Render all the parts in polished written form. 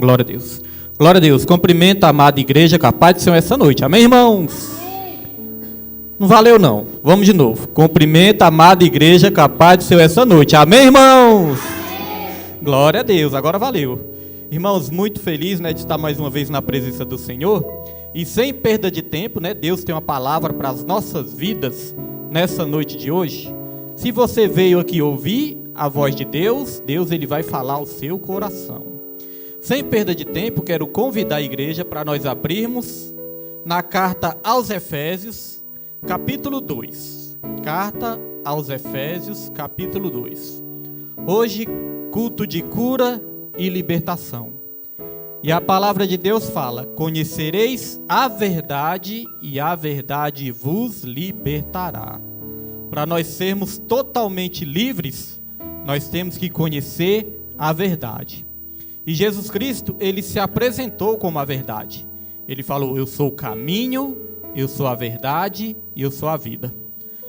Glória a Deus. Glória a Deus. Cumprimento a amada igreja, capaz de ser essa noite. Amém, irmãos? Não valeu, não. Vamos de novo. Cumprimento a amada igreja, capaz de ser essa noite. Amém, irmãos? Glória a Deus. Agora valeu. Irmãos, muito feliz, né, de estar mais uma vez na presença do Senhor. E sem perda de tempo, né, Deus tem uma palavra para as nossas vidas nessa noite de hoje. Se você veio aqui ouvir a voz de Deus, Ele vai falar ao seu coração. Sem perda de tempo, quero convidar a igreja para nós abrirmos na carta aos Efésios, capítulo 2. Carta aos Efésios, capítulo 2. Hoje, culto de cura e libertação. E a palavra de Deus fala: conhecereis a verdade e a verdade vos libertará. Para nós sermos totalmente livres, nós temos que conhecer a verdade. E Jesus Cristo, Ele se apresentou como a verdade. Ele falou: eu sou o caminho, eu sou a verdade e eu sou a vida.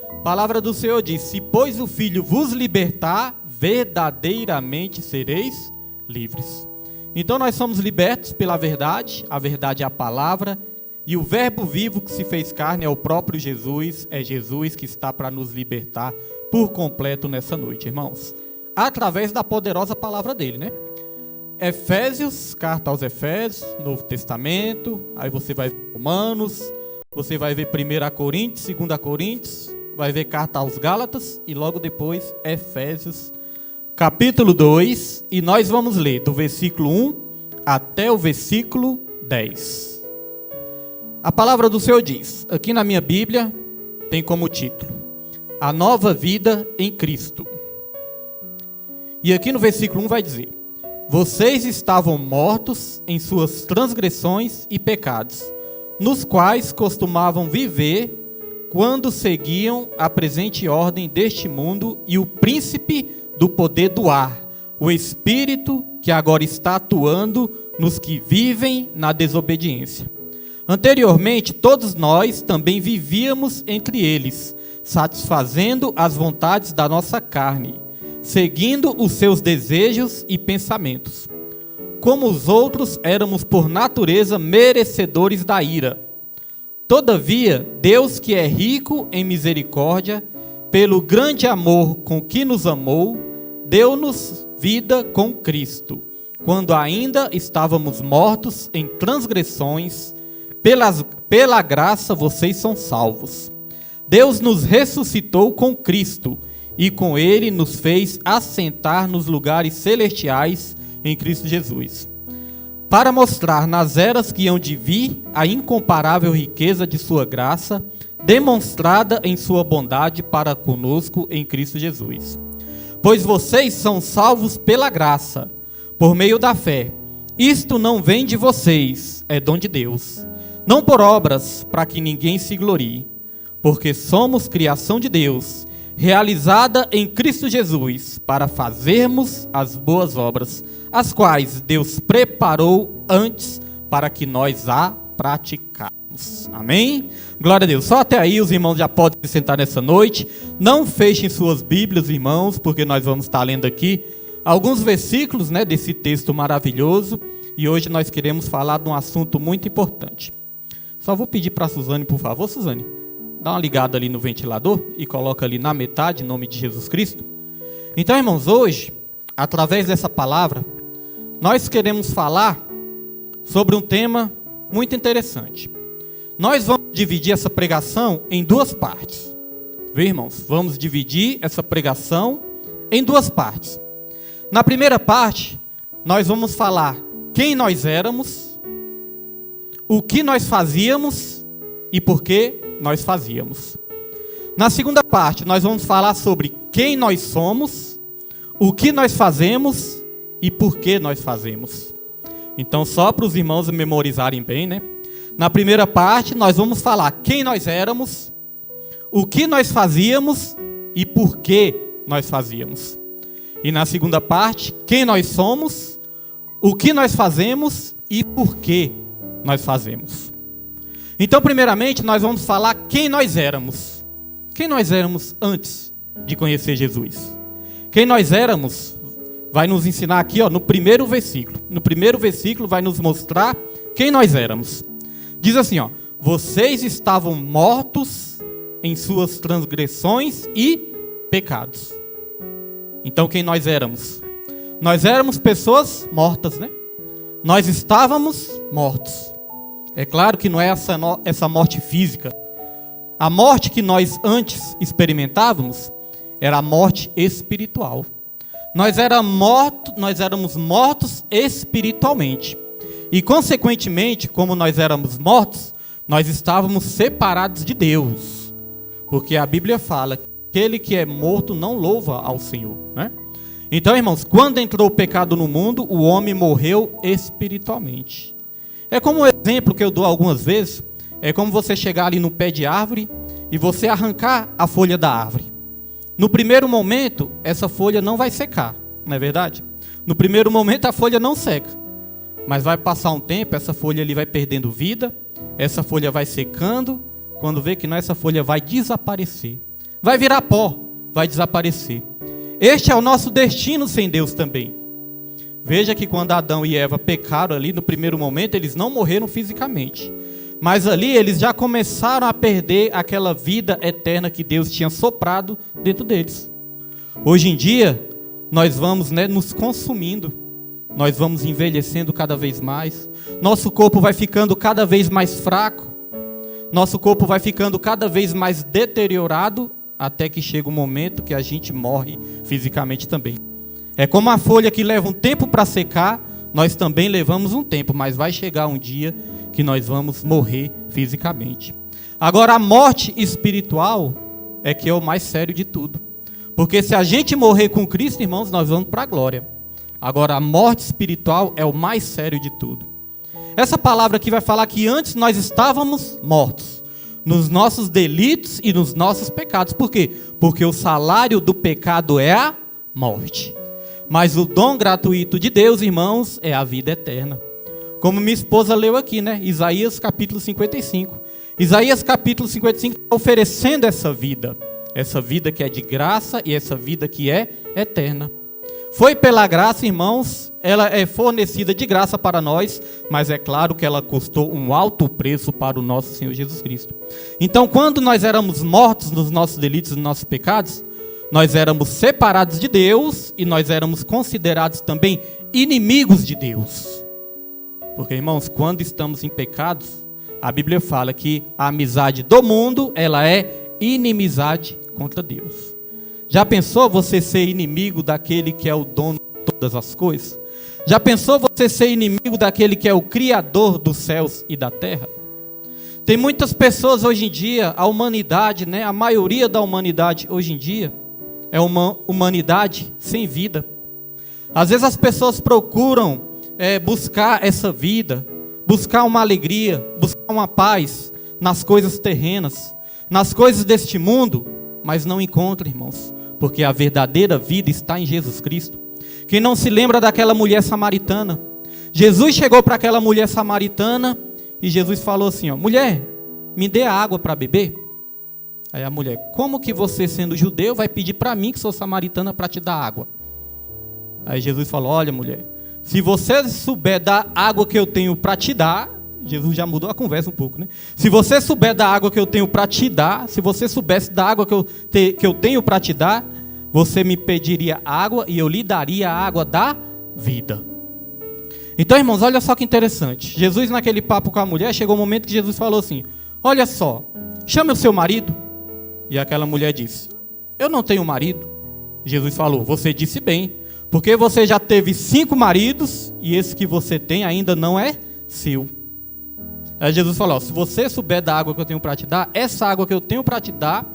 A palavra do Senhor diz: se pois o Filho vos libertar, verdadeiramente sereis livres. Então nós somos libertos pela verdade, a verdade é a palavra, e o verbo vivo que se fez carne é o próprio Jesus, é Jesus que está para nos libertar por completo nessa noite, irmãos, através da poderosa palavra dele, né? Efésios, carta aos Efésios, Novo Testamento, aí você vai ver Romanos, você vai ver 1 Coríntios, 2 Coríntios, vai ver carta aos Gálatas e logo depois Efésios, capítulo 2, e nós vamos ler do versículo 1 até o versículo 10. A palavra do Senhor diz, aqui na minha Bíblia, tem como título: A Nova Vida em Cristo. E aqui no versículo 1 vai dizer: vocês estavam mortos em suas transgressões e pecados, nos quais costumavam viver quando seguiam a presente ordem deste mundo e o príncipe do poder do ar, o espírito que agora está atuando nos que vivem na desobediência. Anteriormente, todos nós também vivíamos entre eles, satisfazendo as vontades da nossa carne, seguindo os seus desejos e pensamentos. Como os outros, éramos por natureza merecedores da ira. Todavia, Deus, que é rico em misericórdia, pelo grande amor com que nos amou, deu-nos vida com Cristo, quando ainda estávamos mortos em transgressões. Pela graça vocês são salvos. Deus nos ressuscitou com Cristo e com Ele nos fez assentar nos lugares celestiais em Cristo Jesus, para mostrar nas eras que hão de vir a incomparável riqueza de sua graça, demonstrada em sua bondade para conosco em Cristo Jesus. Pois vocês são salvos pela graça, por meio da fé. Isto não vem de vocês, é dom de Deus. Não por obras, para que ninguém se glorie, porque somos criação de Deus, realizada em Cristo Jesus, para fazermos as boas obras, as quais Deus preparou antes para que nós a praticássemos. Amém? Glória a Deus. Só até aí os irmãos já podem se sentar nessa noite. Não fechem suas Bíblias, irmãos, porque nós vamos estar lendo aqui alguns versículos, né, desse texto maravilhoso. E hoje nós queremos falar de um assunto muito importante. Só vou pedir para a Suzane, por favor, Suzane, dá uma ligada ali no ventilador e coloca ali na metade, em nome de Jesus Cristo. Então, irmãos, hoje, através dessa palavra, nós queremos falar sobre um tema muito interessante. Nós vamos dividir essa pregação em duas partes. Viu, irmãos? Vamos dividir essa pregação em duas partes. Na primeira parte, nós vamos falar quem nós éramos, o que nós fazíamos e por que nós fazíamos. Na segunda parte, nós vamos falar sobre quem nós somos, o que nós fazemos e por que nós fazemos. Então, só para os irmãos memorizarem bem, né? Na primeira parte, nós vamos falar quem nós éramos, o que nós fazíamos e por que nós fazíamos. E na segunda parte, quem nós somos, o que nós fazemos e por que nós fazemos. Então, primeiramente, nós vamos falar quem nós éramos. Quem nós éramos antes de conhecer Jesus. Quem nós éramos vai nos ensinar aqui, no primeiro versículo. No primeiro versículo vai nos mostrar quem nós éramos. Diz assim, vocês estavam mortos em suas transgressões e pecados. Então quem nós éramos? Nós éramos pessoas mortas, né? Nós estávamos mortos. É claro que não é essa morte física. A morte que nós antes experimentávamos era a morte espiritual. Nós éramos mortos espiritualmente. E consequentemente, como nós éramos mortos, nós estávamos separados de Deus. Porque a Bíblia fala que aquele que é morto não louva ao Senhor, né? Então, irmãos, quando entrou o pecado no mundo, o homem morreu espiritualmente. É como o exemplo que eu dou algumas vezes, é como você chegar ali no pé de árvore e você arrancar a folha da árvore. No primeiro momento, essa folha não vai secar, não é verdade? No primeiro momento, a folha não seca. Mas vai passar um tempo, essa folha ali vai perdendo vida, essa folha vai secando, quando vê que não, essa folha vai desaparecer. Vai virar pó, vai desaparecer. Este é o nosso destino sem Deus também. Veja que quando Adão e Eva pecaram ali, no primeiro momento, eles não morreram fisicamente. Mas ali eles já começaram a perder aquela vida eterna que Deus tinha soprado dentro deles. Hoje em dia, nós vamos nos consumindo. Nós vamos envelhecendo cada vez mais. Nosso corpo vai ficando cada vez mais fraco. Nosso corpo vai ficando cada vez mais deteriorado, até que chega o momento que a gente morre fisicamente também. É como a folha que leva um tempo para secar, nós também levamos um tempo, mas vai chegar um dia que nós vamos morrer fisicamente. Agora, a morte espiritual é que é o mais sério de tudo. Porque se a gente morrer com Cristo, irmãos, nós vamos para a glória. Agora, a morte espiritual é o mais sério de tudo. Essa palavra aqui vai falar que antes nós estávamos mortos, nos nossos delitos e nos nossos pecados. Por quê? Porque o salário do pecado é a morte. Mas o dom gratuito de Deus, irmãos, é a vida eterna. Como minha esposa leu aqui, Isaías capítulo 55. Isaías capítulo 55 está oferecendo essa vida que é de graça e essa vida que é eterna. Foi pela graça, irmãos, ela é fornecida de graça para nós, mas é claro que ela custou um alto preço para o nosso Senhor Jesus Cristo. Então, quando nós éramos mortos nos nossos delitos e nos nossos pecados, nós éramos separados de Deus e nós éramos considerados também inimigos de Deus. Porque, irmãos, quando estamos em pecados, a Bíblia fala que a amizade do mundo, ela é inimizade contra Deus. Já pensou você ser inimigo daquele que é o dono de todas as coisas? Já pensou você ser inimigo daquele que é o Criador dos céus e da terra? Tem muitas pessoas hoje em dia, a humanidade, a maioria da humanidade hoje em dia, é uma humanidade sem vida. Às vezes as pessoas procuram buscar essa vida, buscar uma alegria, buscar uma paz nas coisas terrenas, nas coisas deste mundo, mas não encontram, irmãos. Porque a verdadeira vida está em Jesus Cristo. Quem não se lembra daquela mulher samaritana? Jesus chegou para aquela mulher samaritana e Jesus falou assim, mulher, me dê água para beber. Aí a mulher, como que você, sendo judeu, vai pedir para mim, que sou samaritana, para te dar água? Aí Jesus falou, olha mulher, se você souber da água que eu tenho para te dar, Jesus já mudou a conversa um pouco, Se você souber da água que eu tenho para te dar, se você soubesse da água que eu tenho para te dar, você me pediria água e eu lhe daria a água da vida. Então, irmãos, olha só que interessante. Jesus, naquele papo com a mulher, chegou um momento que Jesus falou assim, olha só, chame o seu marido. E aquela mulher disse, eu não tenho marido. Jesus falou, você disse bem, porque você já teve 5 maridos e esse que você tem ainda não é seu. Aí Jesus falou, se você souber da água que eu tenho para te dar, essa água que eu tenho para te dar,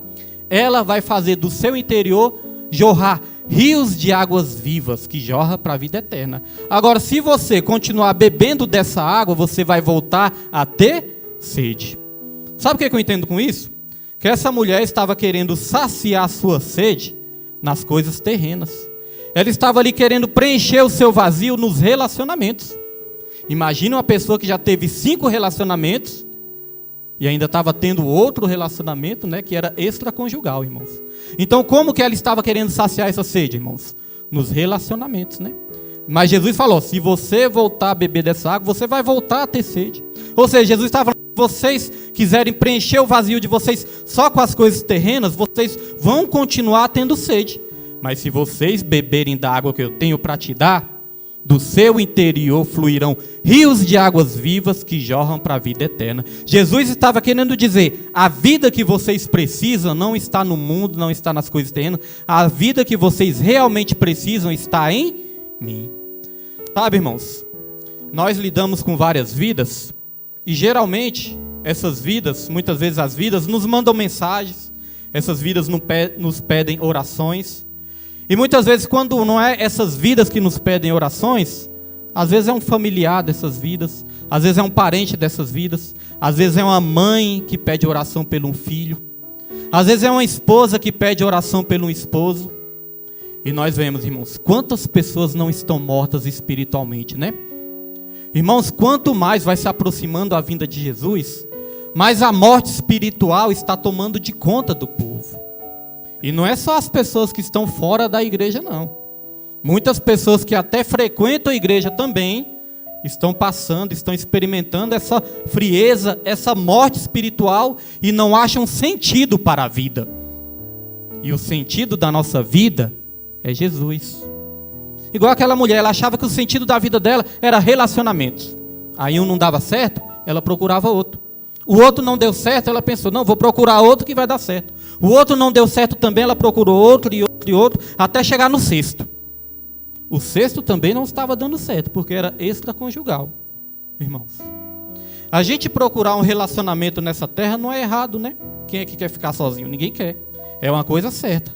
ela vai fazer do seu interior jorrar rios de águas vivas, que jorra para a vida eterna. Agora, se você continuar bebendo dessa água, você vai voltar a ter sede. Sabe o que eu entendo com isso? Que essa mulher estava querendo saciar a sua sede nas coisas terrenas. Ela estava ali querendo preencher o seu vazio nos relacionamentos. Imagina uma pessoa que já teve 5 relacionamentos e ainda estava tendo outro relacionamento, que era extraconjugal, irmãos. Então, como que ela estava querendo saciar essa sede, irmãos? Nos relacionamentos, né? Mas Jesus falou, se você voltar a beber dessa água, você vai voltar a ter sede. Ou seja, Jesus estava falando, se vocês quiserem preencher o vazio de vocês só com as coisas terrenas, vocês vão continuar tendo sede. Mas se vocês beberem da água que eu tenho para te dar, do seu interior fluirão rios de águas vivas que jorram para a vida eterna. Jesus estava querendo dizer, a vida que vocês precisam não está no mundo, não está nas coisas terrenas. A vida que vocês realmente precisam está em mim. Sabe, irmãos, nós lidamos com várias vidas e geralmente essas vidas, muitas vezes as vidas nos mandam mensagens, essas vidas nos pedem orações. E muitas vezes quando não é essas vidas que nos pedem orações, às vezes é um familiar dessas vidas, às vezes é um parente dessas vidas, às vezes é uma mãe que pede oração pelo um filho, às vezes é uma esposa que pede oração pelo um esposo. E nós vemos, irmãos, quantas pessoas não estão mortas espiritualmente, né? Irmãos, quanto mais vai se aproximando a vinda de Jesus, mais a morte espiritual está tomando de conta do povo. E não é só as pessoas que estão fora da igreja, não. Muitas pessoas que até frequentam a igreja também estão passando, estão experimentando essa frieza, essa morte espiritual e não acham sentido para a vida. E o sentido da nossa vida é Jesus. Igual aquela mulher, ela achava que o sentido da vida dela era relacionamentos. Aí um não dava certo, ela procurava outro. O outro não deu certo, ela pensou, não, vou procurar outro que vai dar certo. O outro não deu certo também, ela procurou outro e outro e outro, até chegar no sexto. O sexto também não estava dando certo, porque era extraconjugal, irmãos. A gente procurar um relacionamento nessa terra não é errado, né? Quem é que quer ficar sozinho? Ninguém quer. É uma coisa certa.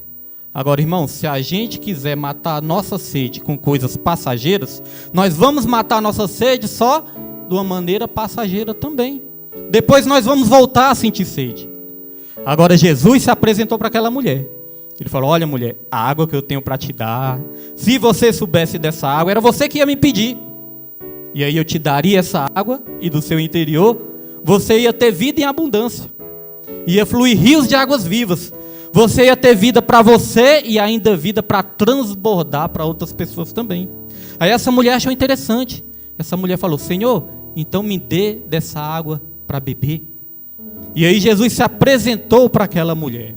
Agora, irmãos, se a gente quiser matar a nossa sede com coisas passageiras, nós vamos matar a nossa sede só de uma maneira passageira também. Depois nós vamos voltar a sentir sede. Agora Jesus se apresentou para aquela mulher. Ele falou, olha mulher, a água que eu tenho para te dar, se você soubesse dessa água, era você que ia me pedir. E aí eu te daria essa água e do seu interior, você ia ter vida em abundância. Ia fluir rios de águas vivas. Você ia ter vida para você e ainda vida para transbordar para outras pessoas também. Aí essa mulher achou interessante. Essa mulher falou, Senhor, então me dê dessa água para beber. E aí Jesus se apresentou para aquela mulher.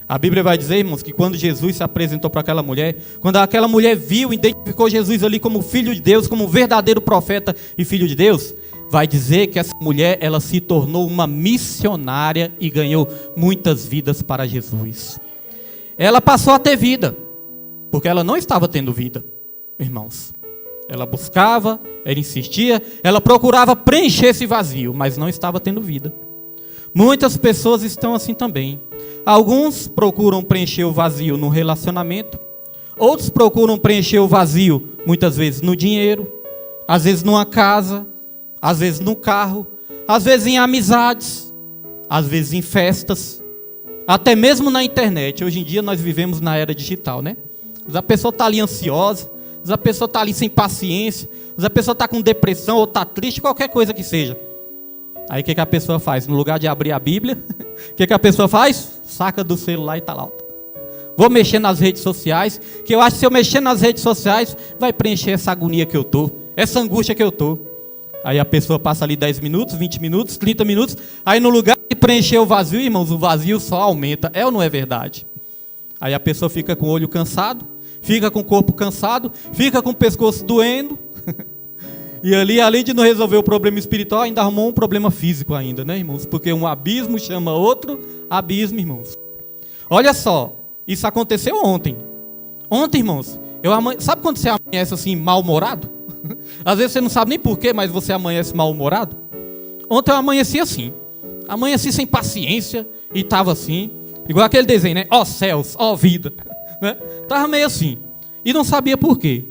A Bíblia vai dizer, irmãos, que quando Jesus se apresentou para aquela mulher, quando aquela mulher viu, identificou Jesus ali como filho de Deus, como verdadeiro profeta e filho de Deus, vai dizer que essa mulher, ela se tornou uma missionária e ganhou muitas vidas para Jesus. Ela passou a ter vida, porque ela não estava tendo vida, irmãos. Ela buscava, ela insistia, ela procurava preencher esse vazio, mas não estava tendo vida. Muitas pessoas estão assim também. Alguns procuram preencher o vazio no relacionamento, outros procuram preencher o vazio, muitas vezes no dinheiro, às vezes numa casa, às vezes no carro, às vezes em amizades, às vezes em festas, até mesmo na internet. Hoje em dia nós vivemos na era digital, né? A pessoa está ali ansiosa, a pessoa está ali sem paciência, a pessoa está com depressão ou está triste, qualquer coisa que seja. Aí o que a pessoa faz? No lugar de abrir a Bíblia, o que a pessoa faz? Saca do celular e está lá. Vou mexer nas redes sociais, que eu acho que se eu mexer nas redes sociais, vai preencher essa agonia que eu estou, essa angústia que eu estou. Aí a pessoa passa ali 10 minutos, 20 minutos, 30 minutos, aí no lugar de preencher o vazio, irmãos, o vazio só aumenta. É ou não é verdade? Aí a pessoa fica com o olho cansado, fica com o corpo cansado, fica com o pescoço doendo. E ali, além de não resolver o problema espiritual, ainda arrumou um problema físico ainda, né, irmãos? Porque um abismo chama outro abismo, irmãos. Olha só, isso aconteceu ontem. Ontem, irmãos, sabe quando você amanhece assim, mal-humorado? Às vezes você não sabe nem porquê, mas você amanhece mal-humorado. Ontem eu amanheci assim. Amanheci sem paciência e estava assim. Igual aquele desenho, né? Ó céus, ó vida. Né? Estava meio assim. E não sabia por quê.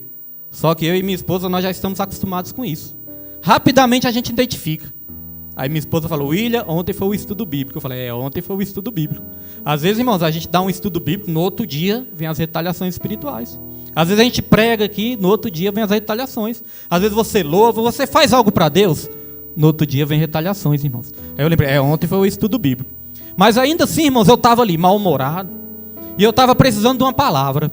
Só que eu e minha esposa, nós já estamos acostumados com isso. Rapidamente a gente identifica. Aí minha esposa falou, William, ontem foi o estudo bíblico. Eu falei, ontem foi o estudo bíblico. Às vezes, irmãos, a gente dá um estudo bíblico, no outro dia vem as retaliações espirituais. Às vezes a gente prega aqui, no outro dia vem as retaliações. Às vezes você louva, você faz algo para Deus, no outro dia vem retaliações, irmãos. Aí eu lembrei, ontem foi o estudo bíblico. Mas ainda assim, irmãos, eu estava ali mal-humorado. E eu estava precisando de uma palavra.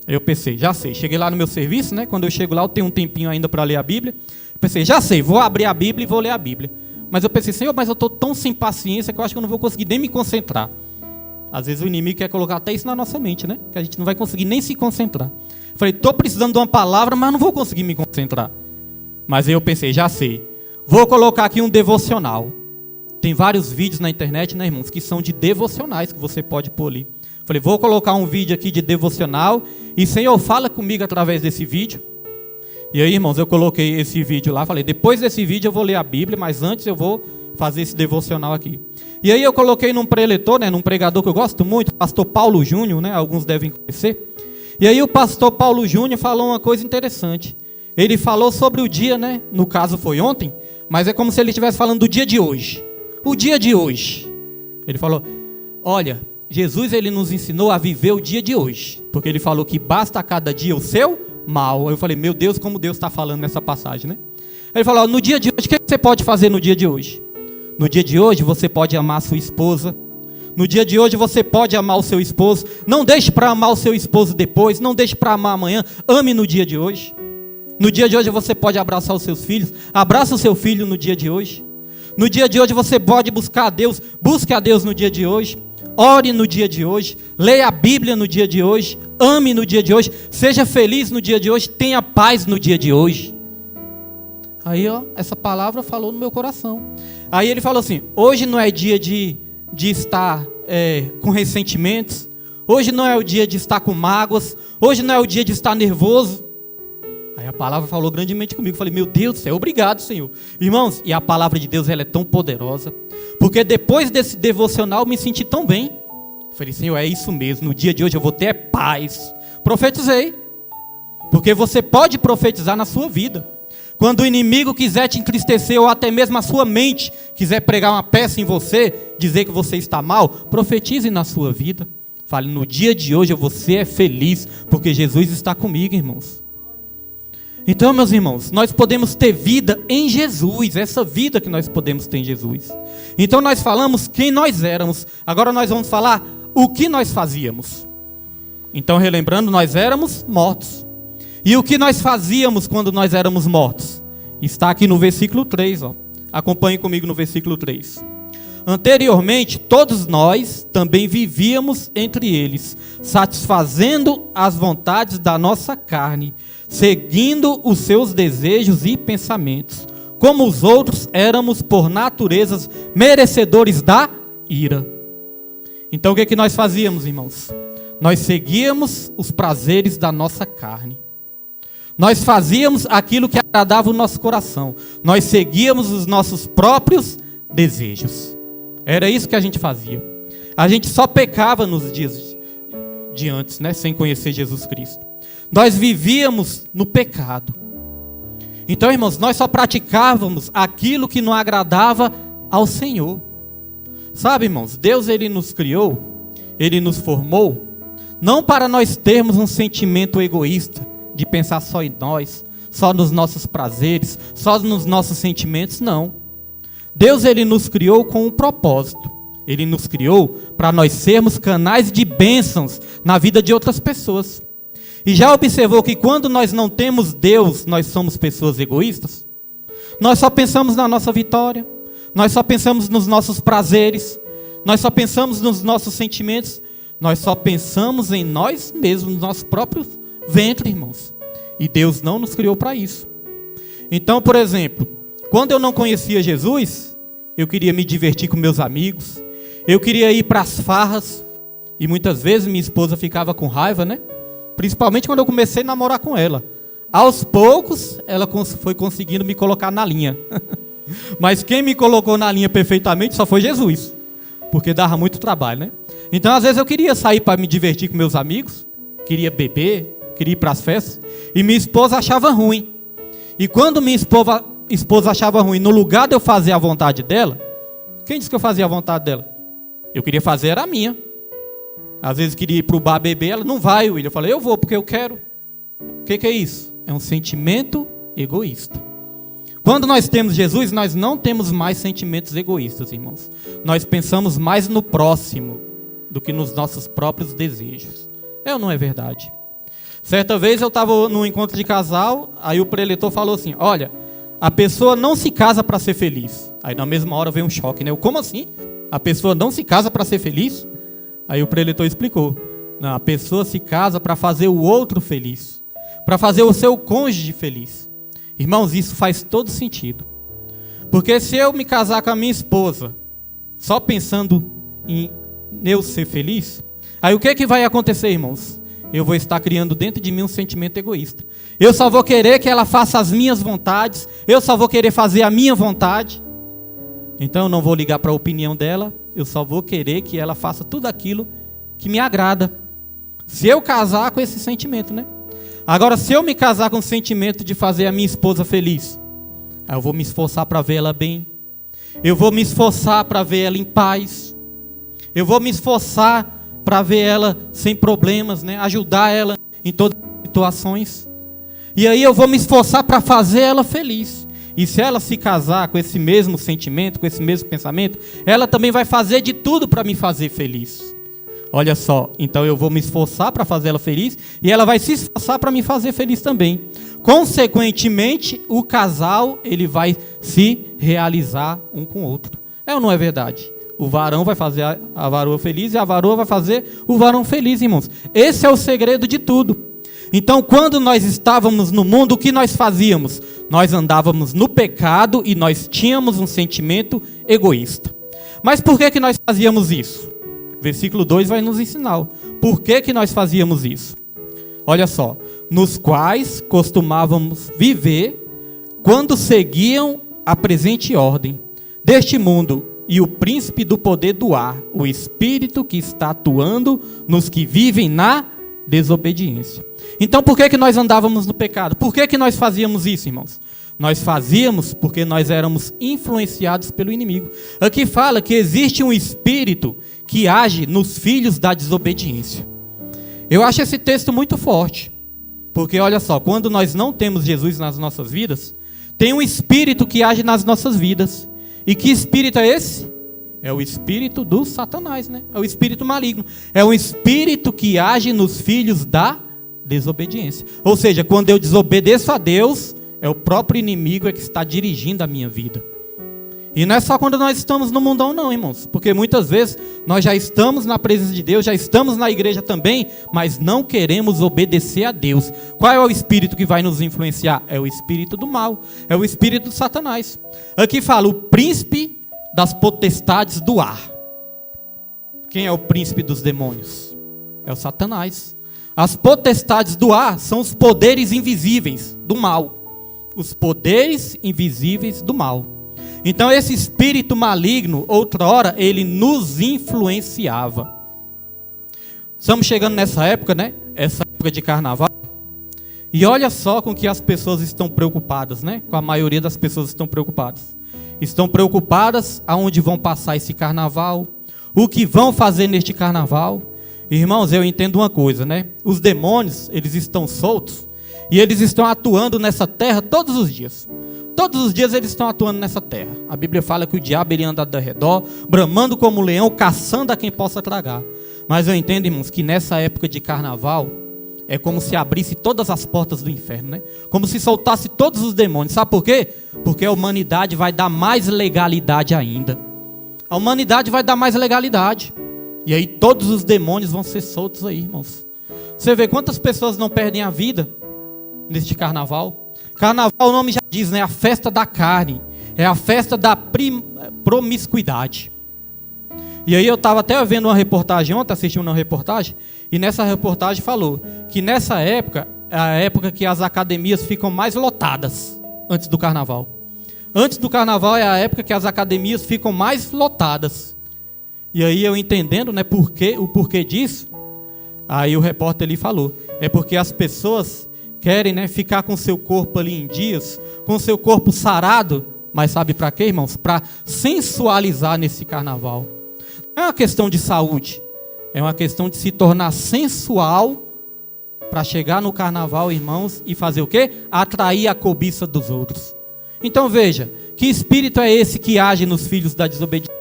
Aí eu pensei, já sei. Cheguei lá no meu serviço, né? Quando eu chego lá, eu tenho um tempinho ainda para ler a Bíblia. Eu pensei, já sei, vou abrir a Bíblia e vou ler a Bíblia. Mas eu pensei, Senhor, mas eu estou tão sem paciência que eu acho que eu não vou conseguir nem me concentrar. Às vezes o inimigo quer colocar até isso na nossa mente, né? Que a gente não vai conseguir nem se concentrar. Eu falei, estou precisando de uma palavra, mas não vou conseguir me concentrar. Mas aí eu pensei, já sei. Vou colocar aqui um devocional. Tem vários vídeos na internet, né, irmãos, que são de devocionais que você pode pôr ali. Falei, vou colocar um vídeo aqui de devocional e Senhor, fala comigo através desse vídeo. E aí, irmãos, eu coloquei esse vídeo lá, falei, depois desse vídeo eu vou ler a Bíblia, mas antes eu vou fazer esse devocional aqui. E aí eu coloquei num preletor, né, num pregador que eu gosto muito, pastor Paulo Júnior, né, alguns devem conhecer. E aí o pastor Paulo Júnior falou uma coisa interessante. Ele falou sobre o dia, né, no caso foi ontem, mas é como se ele estivesse falando do dia de hoje. O dia de hoje. Ele falou, olha, Jesus ele nos ensinou a viver o dia de hoje, porque ele falou que basta a cada dia o seu mal. Eu falei, meu Deus, como Deus está falando nessa passagem, né? Ele falou, no dia de hoje, o que você pode fazer no dia de hoje? No dia de hoje você pode amar a sua esposa. No dia de hoje você pode amar o seu esposo. Não deixe para amar o seu esposo depois, não deixe para amar amanhã, ame no dia de hoje. No dia de hoje você pode abraçar os seus filhos, abraça o seu filho no dia de hoje. No dia de hoje você pode buscar a Deus, busque a Deus no dia de hoje. Ore no dia de hoje, leia a Bíblia no dia de hoje, ame no dia de hoje, seja feliz no dia de hoje, tenha paz no dia de hoje. Aí, ó, essa palavra falou no meu coração. Aí ele falou assim, hoje não é dia de estar com ressentimentos, hoje não é o dia de estar com mágoas, hoje não é o dia de estar nervoso. Aí a palavra falou grandemente comigo, falei, meu Deus do céu, obrigado, Senhor. Irmãos, e a palavra de Deus ela é tão poderosa, porque depois desse devocional eu me senti tão bem. Falei, Senhor, é isso mesmo, no dia de hoje eu vou ter paz. Profetizei, porque você pode profetizar na sua vida. Quando o inimigo quiser te entristecer, ou até mesmo a sua mente quiser pregar uma peça em você, dizer que você está mal, profetize na sua vida. Fale, no dia de hoje eu vou ser feliz, porque Jesus está comigo, irmãos. Então, meus irmãos, nós podemos ter vida em Jesus, essa vida que nós podemos ter em Jesus. Então nós falamos quem nós éramos, agora nós vamos falar o que nós fazíamos. Então, relembrando, nós éramos mortos. E o que nós fazíamos quando nós éramos mortos? Está aqui no versículo 3, ó. Acompanhe comigo no versículo 3. Anteriormente, todos nós também vivíamos entre eles, satisfazendo as vontades da nossa carne, seguindo os seus desejos e pensamentos. Como os outros, éramos por natureza merecedores da ira. Então o que nós fazíamos, irmãos? Nós seguíamos os prazeres da nossa carne. Nós fazíamos aquilo que agradava o nosso coração. Nós seguíamos os nossos próprios desejos. Era isso que a gente fazia. A gente só pecava nos dias de antes, né, sem conhecer Jesus Cristo. Nós vivíamos no pecado. Então, irmãos, nós só praticávamos aquilo que não agradava ao Senhor. Sabe, irmãos, Deus ele nos criou, ele nos formou, não para nós termos um sentimento egoísta, de pensar só em nós, só nos nossos prazeres, só nos nossos sentimentos, não. Deus ele nos criou com um propósito. Ele nos criou para nós sermos canais de bênçãos na vida de outras pessoas. E já observou que quando nós não temos Deus, nós somos pessoas egoístas? Nós só pensamos na nossa vitória, nós só pensamos nos nossos prazeres, nós só pensamos nos nossos sentimentos, nós só pensamos em nós mesmos, nos nossos próprios ventre, irmãos. E Deus não nos criou para isso. Então, por exemplo, quando eu não conhecia Jesus, eu queria me divertir com meus amigos, eu queria ir para as farras, e muitas vezes minha esposa ficava com raiva, né? Principalmente quando eu comecei a namorar com ela. Aos poucos, ela foi conseguindo me colocar na linha. Mas quem me colocou na linha perfeitamente só foi Jesus, porque dava muito trabalho, né? Então, às vezes eu queria sair para me divertir com meus amigos, queria beber, queria ir para as festas, e minha esposa achava ruim. E quando minha esposa achava ruim, no lugar de eu fazer a vontade dela, quem disse que eu fazia a vontade dela? Eu queria fazer, era a minha. Às vezes queria ir para o bar beber, ela não vai, William. Eu falei, eu vou porque eu quero. O que é isso? É um sentimento egoísta. Quando nós temos Jesus, nós não temos mais sentimentos egoístas, irmãos. Nós pensamos mais no próximo do que nos nossos próprios desejos. É ou não é verdade? Certa vez eu estava num encontro de casal, aí o preletor falou assim, olha, a pessoa não se casa para ser feliz. Aí na mesma hora veio um choque, né? Como assim? A pessoa não se casa para ser feliz? Aí o preletor explicou, não, a pessoa se casa para fazer o outro feliz, para fazer o seu cônjuge feliz. Irmãos, isso faz todo sentido. Porque se eu me casar com a minha esposa, só pensando em eu ser feliz, aí o que vai acontecer, irmãos? Eu vou estar criando dentro de mim um sentimento egoísta. Eu só vou querer que ela faça as minhas vontades, eu só vou querer fazer a minha vontade. Então eu não vou ligar para a opinião dela, eu só vou querer que ela faça tudo aquilo que me agrada. Se eu casar com esse sentimento, né? Agora, se eu me casar com o sentimento de fazer a minha esposa feliz, aí eu vou me esforçar para ver ela bem, eu vou me esforçar para ver ela em paz, eu vou me esforçar para ver ela sem problemas, né? Ajudar ela em todas as situações. E aí eu vou me esforçar para fazer ela feliz. E se ela se casar com esse mesmo sentimento, com esse mesmo pensamento, ela também vai fazer de tudo para me fazer feliz. Olha só, então eu vou me esforçar para fazer ela feliz e ela vai se esforçar para me fazer feliz também. Consequentemente, o casal ele vai se realizar um com o outro. É ou não é verdade? O varão vai fazer a varoa feliz e a varoa vai fazer o varão feliz, irmãos. Esse é o segredo de tudo. Então, quando nós estávamos no mundo, o que nós fazíamos? Nós andávamos no pecado e nós tínhamos um sentimento egoísta. Mas por que nós fazíamos isso? Versículo 2 vai nos ensinar. Por que nós fazíamos isso? Olha só. Nos quais costumávamos viver quando seguiam a presente ordem deste mundo e o príncipe do poder do ar, o espírito que está atuando nos que vivem na desobediência. Então por que nós andávamos no pecado? Por que nós fazíamos isso, irmãos? Nós fazíamos porque nós éramos influenciados pelo inimigo. Aqui fala que existe um espírito que age nos filhos da desobediência. Eu acho esse texto muito forte. Porque olha só, quando nós não temos Jesus nas nossas vidas, tem um espírito que age nas nossas vidas. E que espírito é esse? É o espírito do Satanás, né? É o espírito maligno. É um espírito que age nos filhos da desobediência. Ou seja, quando eu desobedeço a Deus, é o próprio inimigo que está dirigindo a minha vida. E não é só quando nós estamos no mundão não, irmãos. Porque muitas vezes nós já estamos na presença de Deus, já estamos na igreja também, mas não queremos obedecer a Deus. Qual é o espírito que vai nos influenciar? É o espírito do mal, é o espírito do Satanás. Aqui fala o príncipe das potestades do ar. Quem é o príncipe dos demônios? É o Satanás. As potestades do ar são os poderes invisíveis do mal. Os poderes invisíveis do mal. Então esse espírito maligno, outrora, ele nos influenciava. Estamos chegando nessa época, né? Essa época de carnaval. E olha só com que as pessoas estão preocupadas, né? Com a maioria das pessoas estão preocupadas. Estão preocupadas aonde vão passar esse carnaval, o que vão fazer neste carnaval. Irmãos, eu entendo uma coisa, né? Os demônios, eles estão soltos e eles estão atuando nessa terra todos os dias. Todos os dias eles estão atuando nessa terra. A Bíblia fala que o diabo ele anda ao redor, bramando como um leão, caçando a quem possa tragar. Mas eu entendo, irmãos, que nessa época de carnaval, é como se abrisse todas as portas do inferno, né? Como se soltasse todos os demônios. Sabe por quê? Porque a humanidade vai dar mais legalidade ainda. A humanidade vai dar mais legalidade. E aí todos os demônios vão ser soltos aí, irmãos. Você vê quantas pessoas não perdem a vida neste carnaval? Carnaval, o nome já diz, né? A festa da carne. É a festa da promiscuidade. E aí eu estava até vendo uma reportagem ontem, assistindo uma reportagem, e nessa reportagem falou que nessa época, é a época que as academias ficam mais lotadas antes do carnaval. Antes do carnaval é a época que as academias ficam mais lotadas. E aí eu entendendo, né, o porquê disso, aí o repórter ali falou, é porque as pessoas querem, né, ficar com seu corpo ali em dias, com seu corpo sarado, mas sabe para quê, irmãos? Para sensualizar nesse carnaval. Não é uma questão de saúde, é uma questão de se tornar sensual para chegar no carnaval, irmãos, e fazer o quê? Atrair a cobiça dos outros. Então veja, que espírito é esse que age nos filhos da desobediência?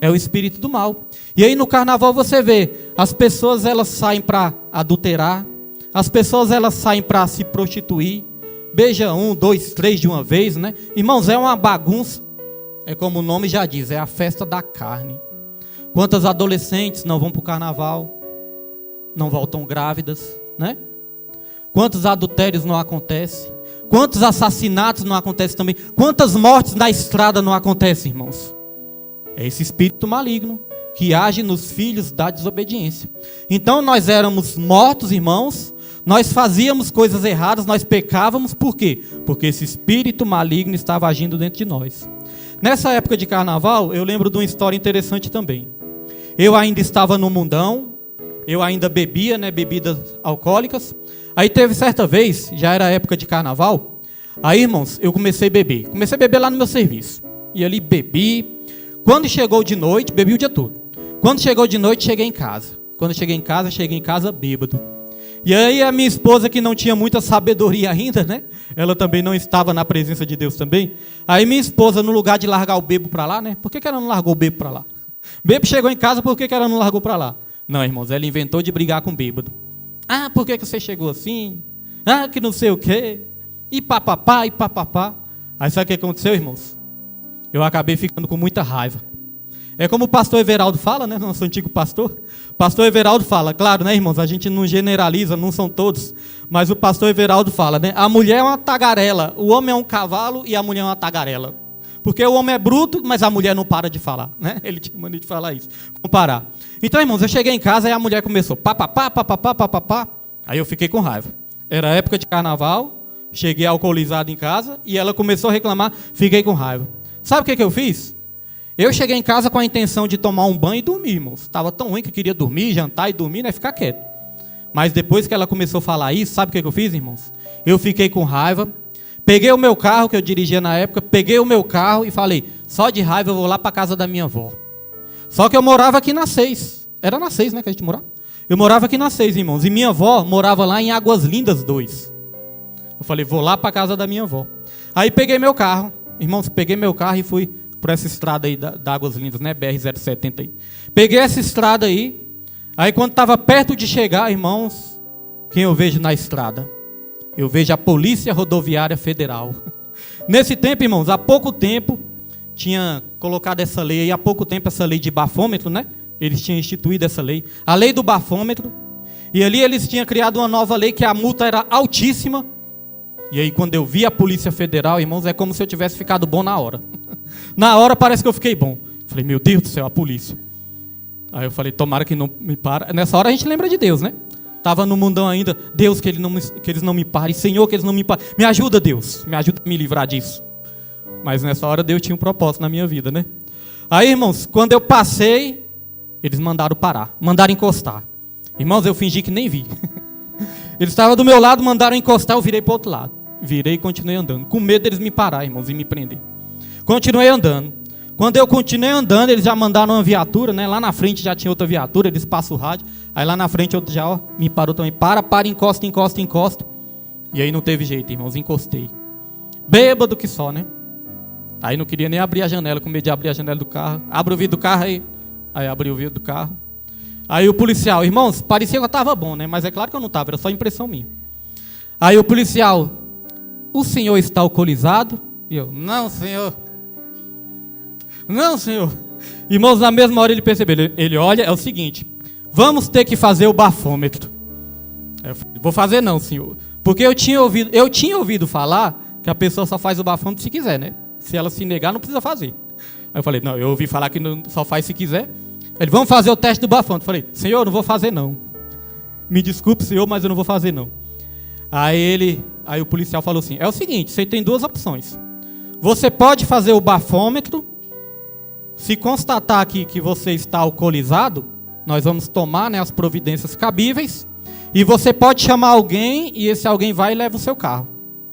É o espírito do mal. E aí no carnaval você vê, as pessoas elas saem para adulterar, As pessoas elas saem para se prostituir, beija 1, 2, 3 de uma vez, né? Irmãos, é uma bagunça. É como o nome já diz, é a festa da carne. Quantas adolescentes não vão para o carnaval, não voltam grávidas, né? Quantos adultérios não acontecem? Quantos assassinatos não acontecem também? Quantas mortes na estrada não acontecem, irmãos? É esse espírito maligno que age nos filhos da desobediência. Então nós éramos mortos, irmãos, nós fazíamos coisas erradas, nós pecávamos, por quê? Porque esse espírito maligno estava agindo dentro de nós. Nessa época de carnaval, eu lembro de uma história interessante também. Eu ainda estava no mundão, eu ainda bebia, né, bebidas alcoólicas. Aí teve certa vez, já era época de carnaval, aí, irmãos, eu comecei a beber. Comecei a beber lá no meu serviço. E ali bebi. Quando chegou de noite, bebi o dia todo. Quando chegou de noite, cheguei em casa. Quando cheguei em casa bêbado. E aí a minha esposa, que não tinha muita sabedoria ainda, né? Ela também não estava na presença de Deus também. Aí minha esposa, no lugar de largar o bebo para lá, né? Por que ela não largou o bebo para lá? Bebo chegou em casa, por que ela não largou para lá? Não, irmãos, ela inventou de brigar com o bêbado. Ah, por que você chegou assim? Ah, que não sei o quê. E papapá, e papapá. Aí sabe o que aconteceu, irmãos? Eu acabei ficando com muita raiva. É como o pastor Everaldo fala, né? Nosso antigo pastor. O pastor Everaldo fala, claro, né, irmãos? A gente não generaliza, não são todos. Mas o pastor Everaldo fala, né? A mulher é uma tagarela, o homem é um cavalo e a mulher é uma tagarela. Porque o homem é bruto, mas a mulher não para de falar, né? Ele tinha mania de falar isso. Comparar. Então, irmãos, eu cheguei em casa e a mulher começou papapá, papapá, papapá. Aí eu fiquei com raiva. Era época de carnaval, cheguei alcoolizado em casa e ela começou a reclamar, fiquei com raiva. Sabe o que eu fiz? Eu cheguei em casa com a intenção de tomar um banho e dormir, irmãos. Estava tão ruim que eu queria dormir, jantar e dormir, né? Ficar quieto. Mas depois que ela começou a falar isso, sabe o que eu fiz, irmãos? Eu fiquei com raiva. Peguei o meu carro, que eu dirigia na época, peguei o meu carro e falei, só de raiva eu vou lá para a casa da minha avó. Só que eu morava aqui na 6. Era na 6, né, que a gente morava? Eu morava aqui na 6, irmãos. E minha avó morava lá em Águas Lindas 2. Eu falei, vou lá para a casa da minha avó. Aí peguei meu carro. Irmãos, peguei meu carro e fui por essa estrada aí da Águas Lindas, né, BR-070 aí. Peguei essa estrada aí. Aí quando estava perto de chegar, irmãos, quem eu vejo na estrada? Eu vejo a Polícia Rodoviária Federal. Nesse tempo, irmãos, há pouco tempo, tinha colocado essa lei aí, há pouco tempo essa lei de bafômetro, né? Eles tinham instituído essa lei. A lei do bafômetro. E ali eles tinham criado uma nova lei que a multa era altíssima. E aí quando eu vi a Polícia Federal, irmãos, é como se eu tivesse ficado bom na hora. Na hora parece que eu fiquei bom. Falei, meu Deus do céu, a polícia. Aí eu falei, tomara que não me para. Nessa hora a gente lembra de Deus, né? Estava no mundão ainda. Deus, que eles não me parem. Senhor, que eles não me parem. Me ajuda, Deus. Me ajuda a me livrar disso. Mas nessa hora Deus tinha um propósito na minha vida, né? Aí, irmãos, quando eu passei, eles mandaram parar. Mandaram encostar. Irmãos, eu fingi que nem vi. Eles estavam do meu lado, mandaram encostar, eu virei para o outro lado. Virei e continuei andando. Com medo deles me parar, irmãos, e me prender. Continuei andando. Quando eu continuei andando, eles já mandaram uma viatura, né? Lá na frente já tinha outra viatura, eles passam o rádio. Aí lá na frente outro já me parou também. Para, encosta, encosta, encosta. E aí não teve jeito, irmãos, encostei. Bêbado que só, né? Aí não queria nem abrir a janela, com medo de abrir a janela do carro. Abre o vidro do carro aí. Aí abri o vidro do carro. Aí o policial, irmãos, parecia que eu estava bom, né? Mas é claro que eu não estava, era só impressão minha. Aí o policial, o senhor está alcoolizado? E eu, não, senhor. Não, senhor. Irmãos, na mesma hora ele percebeu. Ele olha, é o seguinte: vamos ter que fazer o bafômetro. Eu falei, vou fazer não, senhor. Porque eu tinha ouvido falar que a pessoa só faz o bafômetro se quiser, né? Se ela se negar, não precisa fazer. Aí eu falei, não, eu ouvi falar que não, só faz se quiser. Ele, vamos fazer o teste do bafômetro. Eu falei, senhor, não vou fazer não. Me desculpe, senhor, mas eu não vou fazer não. Aí o policial falou assim, é o seguinte, você tem duas opções. Você pode fazer o bafômetro. Se constatar aqui que você está alcoolizado, nós vamos tomar, né, as providências cabíveis. E você pode chamar alguém e esse alguém vai e leva o seu carro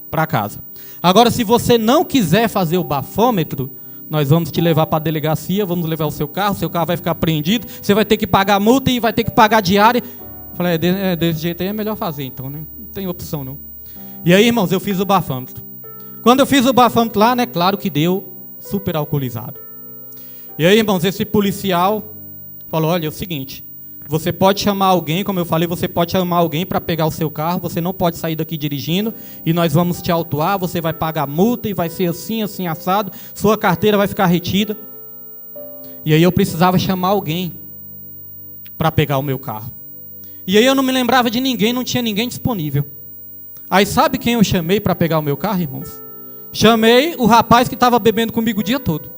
para casa. Agora, se você não quiser fazer o bafômetro, nós vamos te levar para a delegacia, vamos levar o seu carro vai ficar apreendido, você vai ter que pagar multa e vai ter que pagar diária. Eu falei, desse jeito aí é melhor fazer então, né? Não tem opção não. E aí, irmãos, eu fiz o bafômetro. Quando eu fiz o bafômetro lá, né, claro que deu super alcoolizado. E aí, irmãos, esse policial falou, olha, é o seguinte, Você pode chamar alguém, como eu falei, você pode chamar alguém para pegar o seu carro, você não pode sair daqui dirigindo e nós vamos te autuar, você vai pagar multa e vai ser assim, assim, assado, sua carteira vai ficar retida. E aí eu precisava chamar alguém para pegar o meu carro. E aí eu não me lembrava de ninguém, não tinha ninguém disponível. Aí sabe quem eu chamei para pegar o meu carro, irmãos? Chamei o rapaz que estava bebendo comigo o dia todo.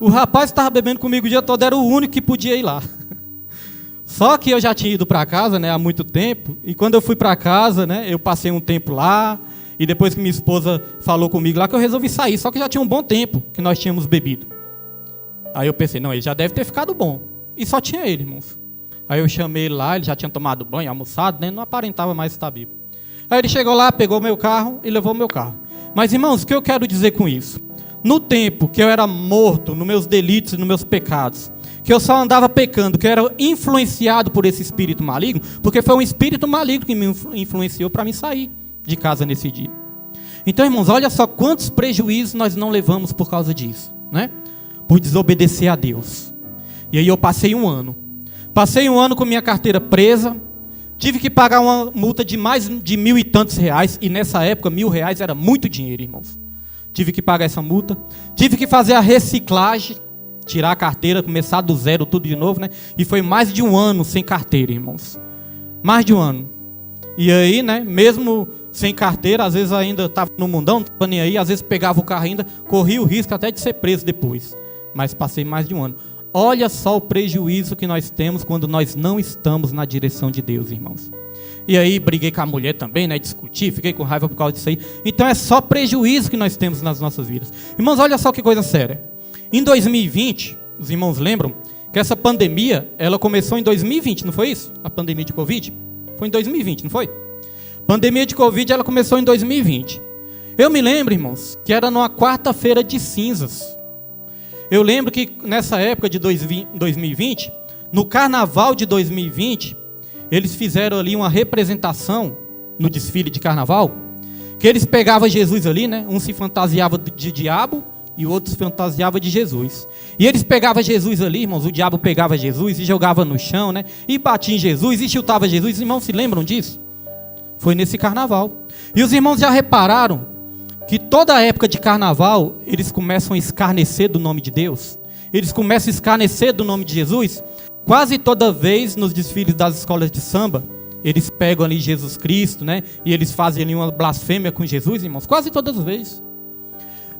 O rapaz que estava bebendo comigo o dia todo era o único que podia ir lá. Só que eu já tinha ido para casa, né, há muito tempo, e quando eu fui para casa, né, eu passei um tempo lá, e depois que minha esposa falou comigo lá, que eu resolvi sair, só que já tinha um bom tempo que nós tínhamos bebido. Aí eu pensei, não, ele já deve ter ficado bom. E só tinha ele, irmãos. Aí eu chamei ele lá, ele já tinha tomado banho, almoçado, né, não aparentava mais estar bêbado. Aí ele chegou lá, pegou meu carro e levou meu carro. Mas, irmãos, o que eu quero dizer com isso? No tempo que eu era morto, nos meus delitos e nos meus pecados, que eu só andava pecando, que eu era influenciado por esse espírito maligno, porque foi um espírito maligno que me influenciou para me sair de casa nesse dia. Então, irmãos, olha só quantos prejuízos nós não levamos por causa disso, né? Por desobedecer a Deus. E aí eu passei um ano. Passei um ano com minha carteira presa, tive que pagar uma multa de mais de 1.000 e tantos reais, e nessa época R$1.000 era muito dinheiro, irmãos. Tive que pagar essa multa, tive que fazer a reciclagem, tirar a carteira, começar do zero, tudo de novo, né? E foi mais de um ano sem carteira, irmãos. Mais de um ano. E aí, né, mesmo sem carteira, às vezes ainda estava no mundão, não estava nem aí, às vezes pegava o carro ainda, corria o risco até de ser preso depois. Mas passei mais de um ano. Olha só o prejuízo que nós temos quando nós não estamos na direção de Deus, irmãos. E aí briguei com a mulher também, né, discuti, fiquei com raiva por causa disso aí. Então é só prejuízo que nós temos nas nossas vidas. Irmãos, olha só que coisa séria. Em 2020, os irmãos lembram que essa pandemia, ela começou em 2020, não foi isso? A pandemia de Covid? Foi em 2020, não foi? A pandemia de Covid, ela começou em 2020. Eu me lembro, irmãos, que era numa quarta-feira de cinzas. Eu lembro que nessa época de 2020, no carnaval de 2020, eles fizeram ali uma representação no desfile de carnaval, que eles pegavam Jesus ali, né? Um se fantasiava de diabo e o outro se fantasiava de Jesus. E eles pegavam Jesus ali, irmãos, o diabo pegava Jesus e jogava no chão, né? E batia em Jesus e chutava Jesus. Os irmãos se lembram disso? Foi nesse carnaval. E os irmãos já repararam que toda época de carnaval, eles começam a escarnecer do nome de Deus? Eles começam a escarnecer do nome de Jesus? Quase toda vez nos desfiles das escolas de samba, eles pegam ali Jesus Cristo, né? E eles fazem ali uma blasfêmia com Jesus, irmãos. Quase todas as vezes.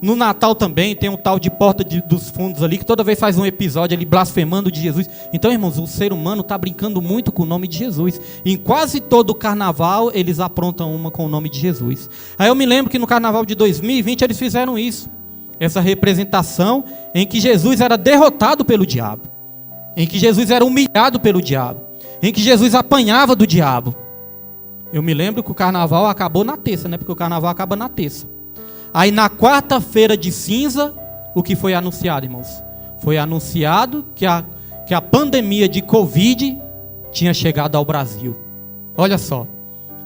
No Natal também tem um tal de Porta dos Fundos ali, que toda vez faz um episódio ali blasfemando de Jesus. Então, irmãos, o ser humano está brincando muito com o nome de Jesus. E em quase todo o carnaval, eles aprontam uma com o nome de Jesus. Aí eu me lembro que no carnaval de 2020, eles fizeram isso. Essa representação em que Jesus era derrotado pelo diabo. Em que Jesus era humilhado pelo diabo. Em que Jesus apanhava do diabo. Eu me lembro que o carnaval acabou na terça, né? Porque o carnaval acaba na terça. Aí na quarta-feira de cinza, o que foi anunciado, irmãos? Foi anunciado que a pandemia de Covid tinha chegado ao Brasil. Olha só,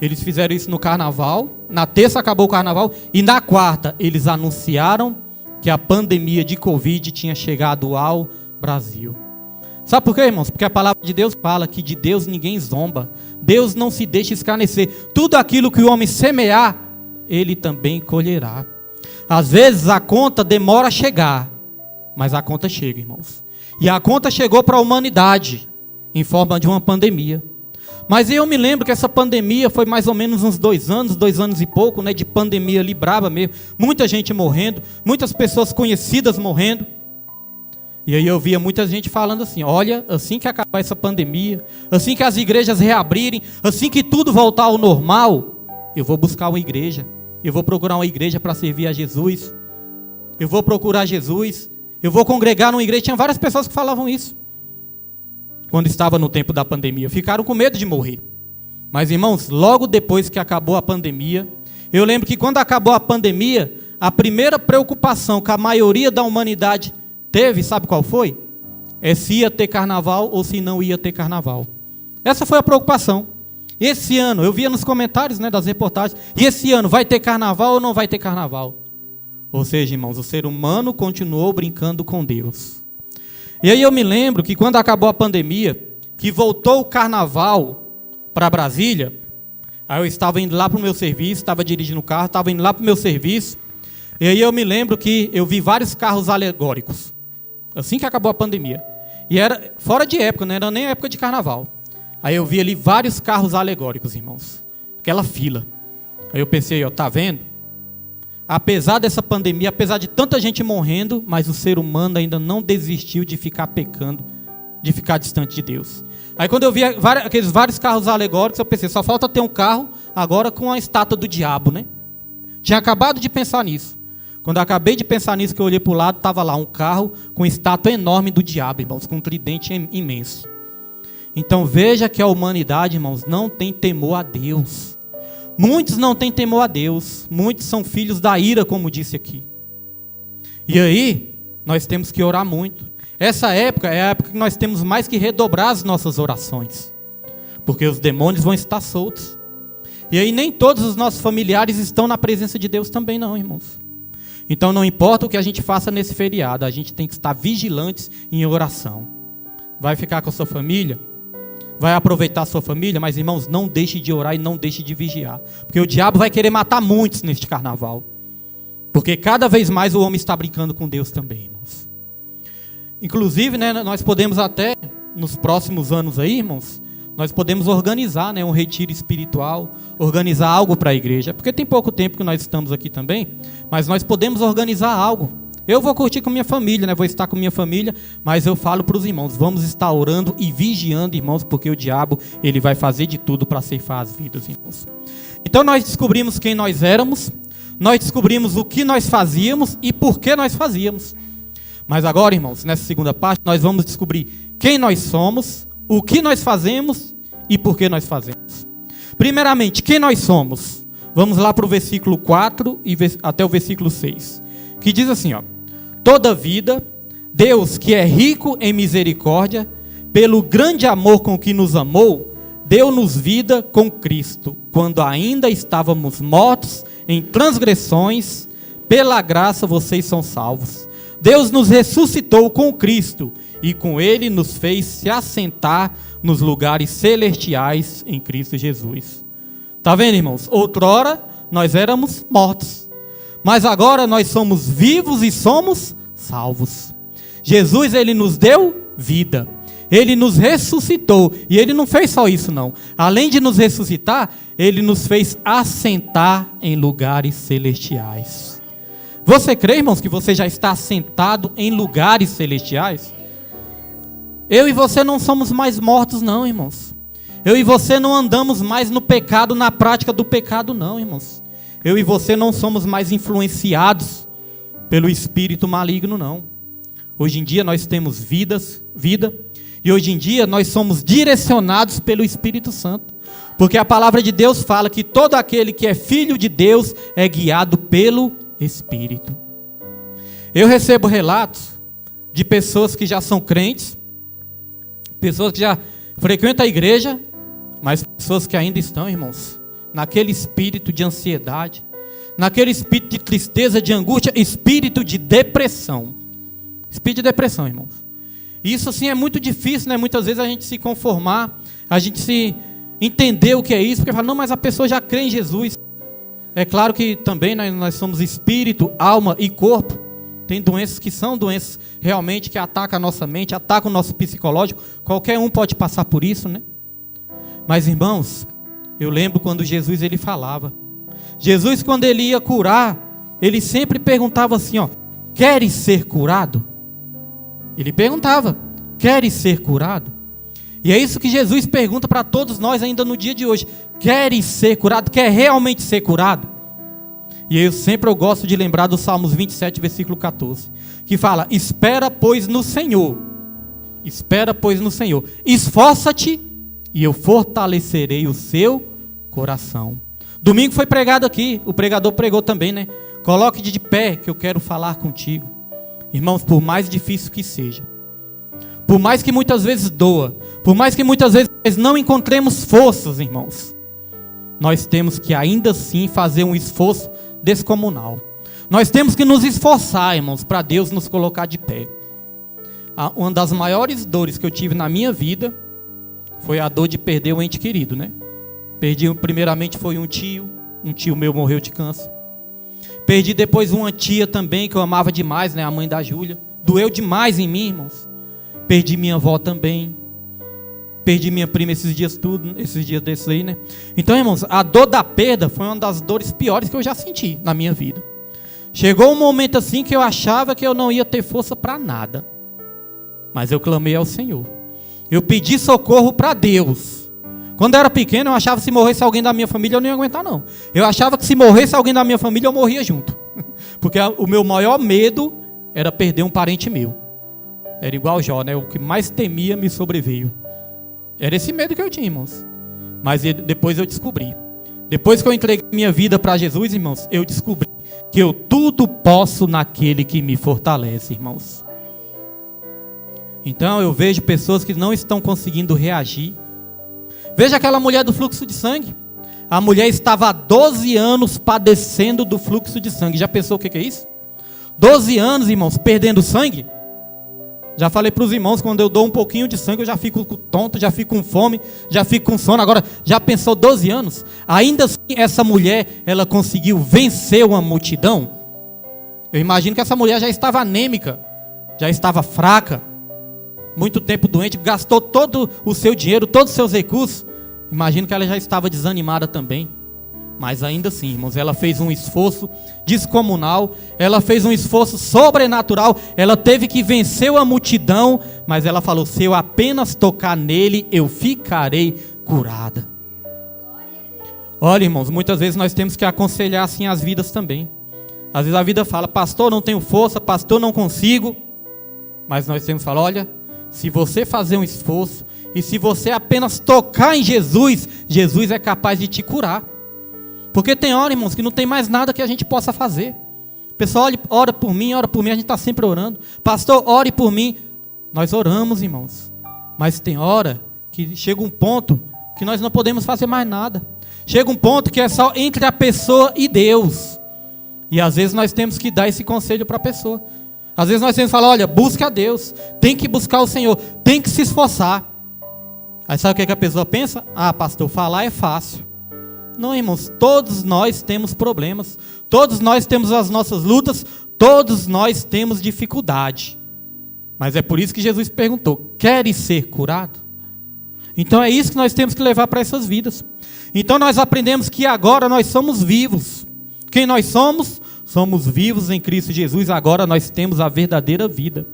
eles fizeram isso no carnaval, na terça acabou o carnaval, e na quarta eles anunciaram que a pandemia de Covid tinha chegado ao Brasil. Sabe por quê, irmãos? Porque a palavra de Deus fala que de Deus ninguém zomba. Deus não se deixa escarnecer. Tudo aquilo que o homem semear, ele também colherá. Às vezes a conta demora a chegar, mas a conta chega, irmãos. E a conta chegou para a humanidade, em forma de uma pandemia. Mas eu me lembro que essa pandemia foi mais ou menos uns 2 anos e pouco, né, de pandemia ali braba mesmo. Muita gente morrendo, muitas pessoas conhecidas morrendo. E aí eu via muita gente falando assim, olha, assim que acabar essa pandemia, assim que as igrejas reabrirem, assim que tudo voltar ao normal, eu vou buscar uma igreja. Eu vou procurar uma igreja para servir a Jesus. Eu vou procurar Jesus. Eu vou congregar numa igreja. Tinha várias pessoas que falavam isso. Quando estava no tempo da pandemia. Ficaram com medo de morrer. Mas, irmãos, logo depois que acabou a pandemia, eu lembro que quando acabou a pandemia, a primeira preocupação que a maioria da humanidade teve, sabe qual foi? É se ia ter carnaval ou se não ia ter carnaval. Essa foi a preocupação. Esse ano, eu via nos comentários, né, das reportagens, e esse ano vai ter carnaval ou não vai ter carnaval? Ou seja, irmãos, o ser humano continuou brincando com Deus. E aí eu me lembro que quando acabou a pandemia, que voltou o carnaval para Brasília, aí eu estava indo lá para o meu serviço, estava dirigindo o carro, estava indo lá para o meu serviço, e aí eu me lembro que eu vi vários carros alegóricos, assim que acabou a pandemia. E era fora de época, não era nem época de carnaval. Aí eu vi ali vários carros alegóricos, irmãos. Aquela fila. Aí eu pensei, ó, tá vendo? Apesar dessa pandemia, apesar de tanta gente morrendo, mas o ser humano ainda não desistiu de ficar pecando, de ficar distante de Deus. Aí quando eu vi aqueles vários carros alegóricos, eu pensei, só falta ter um carro agora com a estátua do diabo, né? Tinha acabado de pensar nisso. Quando eu acabei de pensar nisso, que eu olhei para o lado, estava lá um carro com estátua enorme do diabo, irmãos, com um tridente imenso. Então veja que a humanidade, irmãos, não tem temor a Deus. Muitos não têm temor a Deus. Muitos são filhos da ira, como disse aqui. E aí, nós temos que orar muito. Essa época é a época que nós temos mais que redobrar as nossas orações. Porque os demônios vão estar soltos. E aí nem todos os nossos familiares estão na presença de Deus também não, irmãos. Então não importa o que a gente faça nesse feriado, a gente tem que estar vigilantes em oração. Vai ficar com a sua família? Vai aproveitar a sua família? Mas irmãos, não deixe de orar e não deixe de vigiar. Porque o diabo vai querer matar muitos neste carnaval. Porque cada vez mais o homem está brincando com Deus também, irmãos. Inclusive, né, nós podemos até, nos próximos anos aí, irmãos, nós podemos organizar, né, um retiro espiritual, organizar algo para a igreja. Porque tem pouco tempo que nós estamos aqui também, mas nós podemos organizar algo. Eu vou curtir com minha família, né, vou estar com minha família, mas eu falo para os irmãos, vamos estar orando e vigiando, irmãos, porque o diabo, ele vai fazer de tudo para ceifar as vidas, irmãos. Então nós descobrimos quem nós éramos, nós descobrimos o que nós fazíamos e por que nós fazíamos. Mas agora, irmãos, nessa segunda parte, nós vamos descobrir quem nós somos, o que nós fazemos e por que nós fazemos. Primeiramente, quem nós somos? Vamos lá para o versículo 4 e até o versículo 6. Que diz assim, ó: Todavia, Deus, que é rico em misericórdia, pelo grande amor com que nos amou, deu-nos vida com Cristo, quando ainda estávamos mortos em transgressões, pela graça vocês são salvos. Deus nos ressuscitou com Cristo, e com Ele nos fez se assentar nos lugares celestiais em Cristo Jesus. Está vendo, irmãos? Outrora nós éramos mortos, mas agora nós somos vivos e somos salvos. Jesus, Ele nos deu vida, Ele nos ressuscitou, e Ele não fez só isso não. Além de nos ressuscitar, Ele nos fez assentar em lugares celestiais. Você crê, irmãos, que você já está assentado em lugares celestiais? Eu e você não somos mais mortos não, irmãos. Eu e você não andamos mais no pecado, na prática do pecado não, irmãos. Eu e você não somos mais influenciados pelo espírito maligno não. Hoje em dia nós temos vida, e hoje em dia nós somos direcionados pelo Espírito Santo. Porque a palavra de Deus fala que todo aquele que é filho de Deus é guiado pelo Espírito. Eu recebo relatos de pessoas que já são crentes, pessoas que já frequentam a igreja, mas pessoas que ainda estão, irmãos, naquele espírito de ansiedade, naquele espírito de tristeza, de angústia, espírito de depressão. Espírito de depressão, irmãos. Isso assim é muito difícil, né? Muitas vezes a gente se conformar, a gente se entender o que é isso, porque fala, não, mas a pessoa já crê em Jesus. É claro que também nós somos espírito, alma e corpo. Tem doenças que são doenças realmente que atacam a nossa mente, atacam o nosso psicológico. Qualquer um pode passar por isso, né? Mas irmãos, eu lembro quando Jesus ele falava. Jesus, quando ele ia curar, ele sempre perguntava assim, ó: queres ser curado? Ele perguntava: queres ser curado? E é isso que Jesus pergunta para todos nós ainda no dia de hoje. Queres ser curado? Quer realmente ser curado? E eu sempre gosto de lembrar do Salmos 27, versículo 14. Que fala, espera pois no Senhor. Espera pois no Senhor. Esforça-te e eu fortalecerei o seu coração. Domingo foi pregado aqui. O pregador pregou também, né? Coloque-te de pé que eu quero falar contigo. Irmãos, por mais difícil que seja, por mais que muitas vezes doa, por mais que muitas vezes nós não encontremos forças, irmãos, nós temos que ainda assim fazer um esforço descomunal. Nós temos que nos esforçar, irmãos, para Deus nos colocar de pé. Uma das maiores dores que eu tive na minha vida foi a dor de perder um ente querido, né? Perdi, primeiramente foi um tio meu morreu de câncer. Perdi depois uma tia também, que eu amava demais, né? A mãe da Júlia. Doeu demais em mim, irmãos. Perdi minha avó também. Perdi minha prima esses dias desses aí, né? Então, irmãos, a dor da perda foi uma das dores piores que eu já senti na minha vida. Chegou um momento assim que eu achava que eu não ia ter força para nada. Mas eu clamei ao Senhor. Eu pedi socorro para Deus. Quando eu era pequeno, eu achava que se morresse alguém da minha família, eu não ia aguentar, não. Eu achava que se morresse alguém da minha família, eu morria junto. Porque o meu maior medo era perder um parente meu. Era igual Jó, né? O que mais temia me sobreveio. Era esse medo que eu tinha, irmãos. Mas depois eu descobri. Depois que eu entreguei minha vida para Jesus, irmãos, eu descobri que eu tudo posso naquele que me fortalece, irmãos. Então eu vejo pessoas que não estão conseguindo reagir. Veja aquela mulher do fluxo de sangue. A mulher estava há 12 anos padecendo do fluxo de sangue. Já pensou o que é isso? 12 anos, irmãos, perdendo sangue. Já falei para os irmãos, quando eu dou um pouquinho de sangue, eu já fico tonto, já fico com fome, já fico com sono. Agora, já pensou 12 anos? Ainda assim, essa mulher, ela conseguiu vencer uma multidão. Eu imagino que essa mulher já estava anêmica, já estava fraca, muito tempo doente, gastou todo o seu dinheiro, todos os seus recursos. Imagino que ela já estava desanimada também. Mas ainda assim, irmãos, ela fez um esforço descomunal, ela fez um esforço sobrenatural, ela teve que vencer a multidão, mas ela falou, se eu apenas tocar nele, eu ficarei curada. Olha, irmãos, muitas vezes nós temos que aconselhar assim as vidas também. Às vezes a vida fala, pastor, não tenho força, pastor, não consigo. Mas nós temos que falar, olha, se você fazer um esforço, e se você apenas tocar em Jesus, Jesus é capaz de te curar. Porque tem hora, irmãos, que não tem mais nada que a gente possa fazer. O pessoal ora por mim, a gente está sempre orando. Pastor, ore por mim. Nós oramos, irmãos. Mas tem hora que chega um ponto que nós não podemos fazer mais nada. Chega um ponto que é só entre a pessoa e Deus. E às vezes nós temos que dar esse conselho para a pessoa. Às vezes nós temos que falar, olha, busca a Deus. Tem que buscar o Senhor. Tem que se esforçar. Aí sabe o que a pessoa pensa? Ah, pastor, falar é fácil. Não, irmãos, todos nós temos problemas, todos nós temos as nossas lutas, todos nós temos dificuldade. Mas é por isso que Jesus perguntou, queres ser curado? Então é isso que nós temos que levar para essas vidas. Então nós aprendemos que agora nós somos vivos. Quem nós somos? Somos vivos em Cristo Jesus, agora nós temos a verdadeira vida.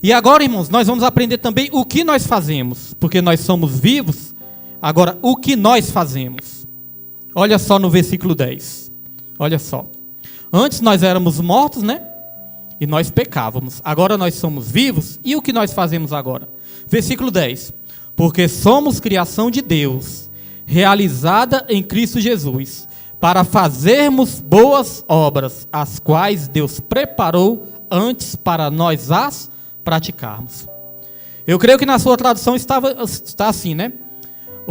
E agora, irmãos, nós vamos aprender também o que nós fazemos, porque nós somos vivos, agora o que nós fazemos? Olha só no versículo 10. Olha só. Antes nós éramos mortos, né? E nós pecávamos. Agora nós somos vivos. E o que nós fazemos agora? Versículo 10. Porque somos criação de Deus, realizada em Cristo Jesus, para fazermos boas obras, as quais Deus preparou antes para nós as praticarmos. Eu creio que na sua tradução está assim, né?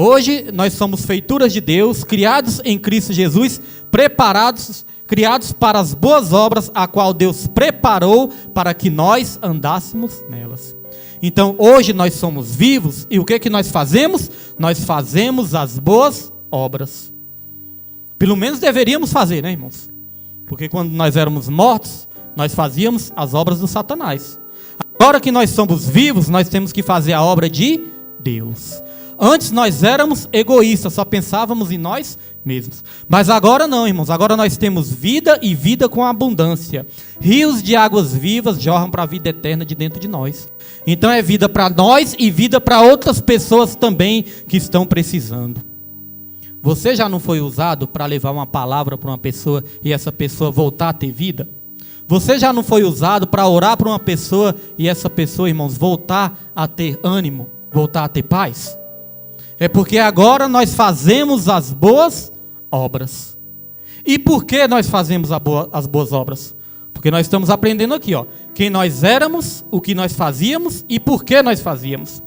Hoje nós somos feituras de Deus, criados em Cristo Jesus, preparados, criados para as boas obras, a qual Deus preparou para que nós andássemos nelas. Então hoje nós somos vivos e o que nós fazemos? Nós fazemos as boas obras. Pelo menos deveríamos fazer, né, irmãos? Porque quando nós éramos mortos, nós fazíamos as obras do Satanás. Agora que nós somos vivos, nós temos que fazer a obra de Deus. Antes nós éramos egoístas, só pensávamos em nós mesmos. Mas agora não, irmãos. Agora nós temos vida e vida com abundância. Rios de águas vivas jorram para a vida eterna de dentro de nós. Então é vida para nós e vida para outras pessoas também que estão precisando. Você já não foi usado para levar uma palavra para uma pessoa e essa pessoa voltar a ter vida? Você já não foi usado para orar para uma pessoa e essa pessoa, irmãos, voltar a ter ânimo, voltar a ter paz? É porque agora nós fazemos as boas obras. E por que nós fazemos as boas obras? Porque nós estamos aprendendo aqui, ó, quem nós éramos, o que nós fazíamos e por que nós fazíamos.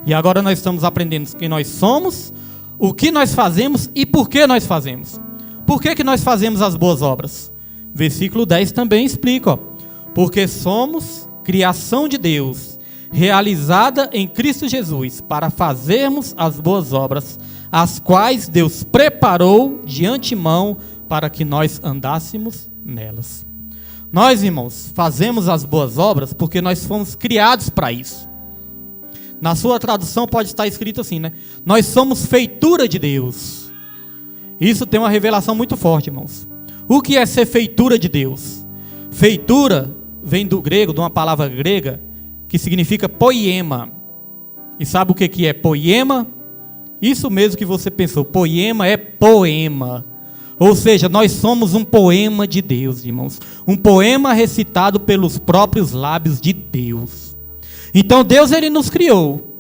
E agora nós estamos aprendendo quem nós somos, o que nós fazemos e por que nós fazemos. Por que nós fazemos as boas obras? Versículo 10 também explica, ó, porque somos criação de Deus, realizada em Cristo Jesus, para fazermos as boas obras, as quais Deus preparou de antemão para que nós andássemos nelas. Nós, irmãos, fazemos as boas obras porque nós fomos criados para isso. Na sua tradução pode estar escrito assim, né? Nós somos feitura de Deus. Isso tem uma revelação muito forte, irmãos. O que é ser feitura de Deus? Feitura vem do grego, de uma palavra grega, que significa poiema. E sabe o que é poiema? Isso mesmo que você pensou, poiema é poema. Ou seja, nós somos um poema de Deus, irmãos. Um poema recitado pelos próprios lábios de Deus. Então Deus, Ele nos criou.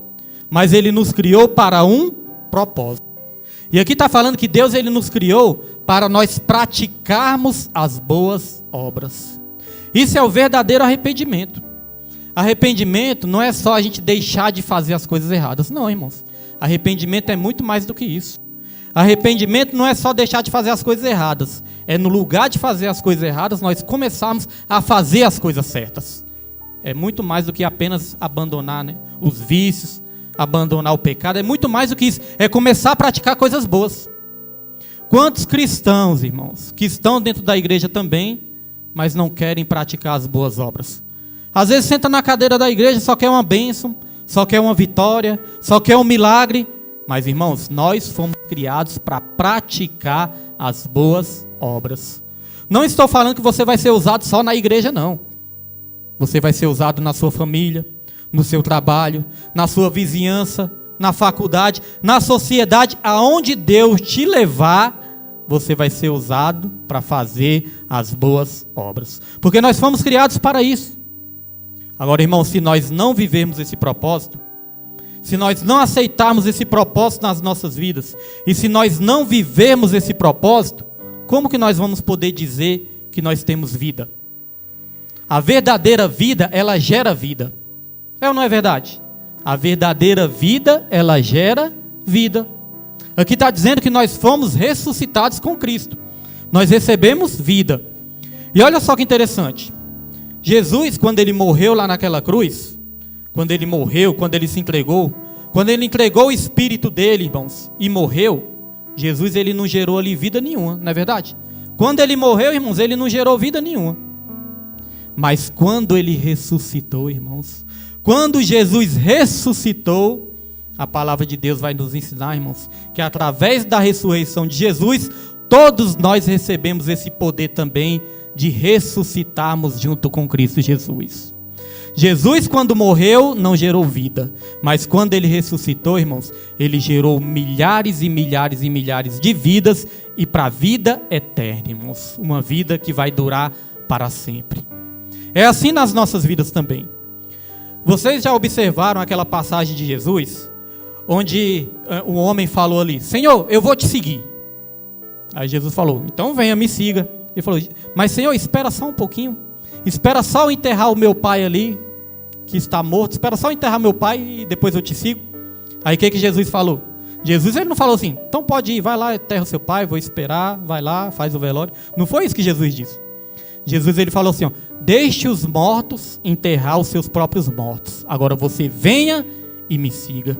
Mas Ele nos criou para um propósito. E aqui está falando que Deus, Ele nos criou para nós praticarmos as boas obras. Isso é o verdadeiro arrependimento. Arrependimento não é só a gente deixar de fazer as coisas erradas. Não, irmãos. Arrependimento é muito mais do que isso. Arrependimento não é só deixar de fazer as coisas erradas. É no lugar de fazer as coisas erradas, nós começarmos a fazer as coisas certas. É muito mais do que apenas abandonar, né, os vícios, abandonar o pecado. É muito mais do que isso. É começar a praticar coisas boas. Quantos cristãos, irmãos, que estão dentro da igreja também, mas não querem praticar as boas obras? Às vezes senta na cadeira da igreja, só quer uma bênção, só quer uma vitória, só quer um milagre. Mas, irmãos, nós fomos criados para praticar as boas obras. Não estou falando que você vai ser usado só na igreja, não. Você vai ser usado na sua família, no seu trabalho, na sua vizinhança, na faculdade, na sociedade, aonde Deus te levar, você vai ser usado para fazer as boas obras. Porque nós fomos criados para isso. Agora, irmãos, se nós não vivermos esse propósito, se nós não aceitarmos esse propósito nas nossas vidas, e se nós não vivermos esse propósito, como que nós vamos poder dizer que nós temos vida? A verdadeira vida, ela gera vida. É ou não é verdade? A verdadeira vida, ela gera vida. Aqui está dizendo que nós fomos ressuscitados com Cristo. Nós recebemos vida. E olha só que interessante. Jesus, quando ele morreu lá naquela cruz, quando ele morreu, quando ele se entregou, quando ele entregou o espírito dele, irmãos, e morreu, Jesus, ele não gerou ali vida nenhuma, não é verdade? Quando ele morreu, irmãos, ele não gerou vida nenhuma. Mas quando ele ressuscitou, irmãos, quando Jesus ressuscitou, a palavra de Deus vai nos ensinar, irmãos, que através da ressurreição de Jesus, todos nós recebemos esse poder também de ressuscitarmos junto com Cristo Jesus. Jesus, quando morreu, não gerou vida, mas quando ele ressuscitou, irmãos, ele gerou milhares e milhares e milhares de vidas, e para a vida eterna, irmãos, uma vida que vai durar para sempre. É assim nas nossas vidas também. Vocês já observaram aquela passagem de Jesus, onde o homem falou ali: Senhor, eu vou te seguir. Aí Jesus falou: então venha, me siga. Ele falou: mas Senhor, espera só um pouquinho, espera só eu enterrar o meu pai ali, que está morto, espera só eu enterrar meu pai e depois eu te sigo. Aí o que Jesus falou? Jesus, ele não falou assim: então pode ir, vai lá, enterra o seu pai, vou esperar, vai lá, faz o velório. Não foi isso que Jesus disse. Jesus, ele falou assim, ó: deixe os mortos enterrar os seus próprios mortos, agora você venha e me siga.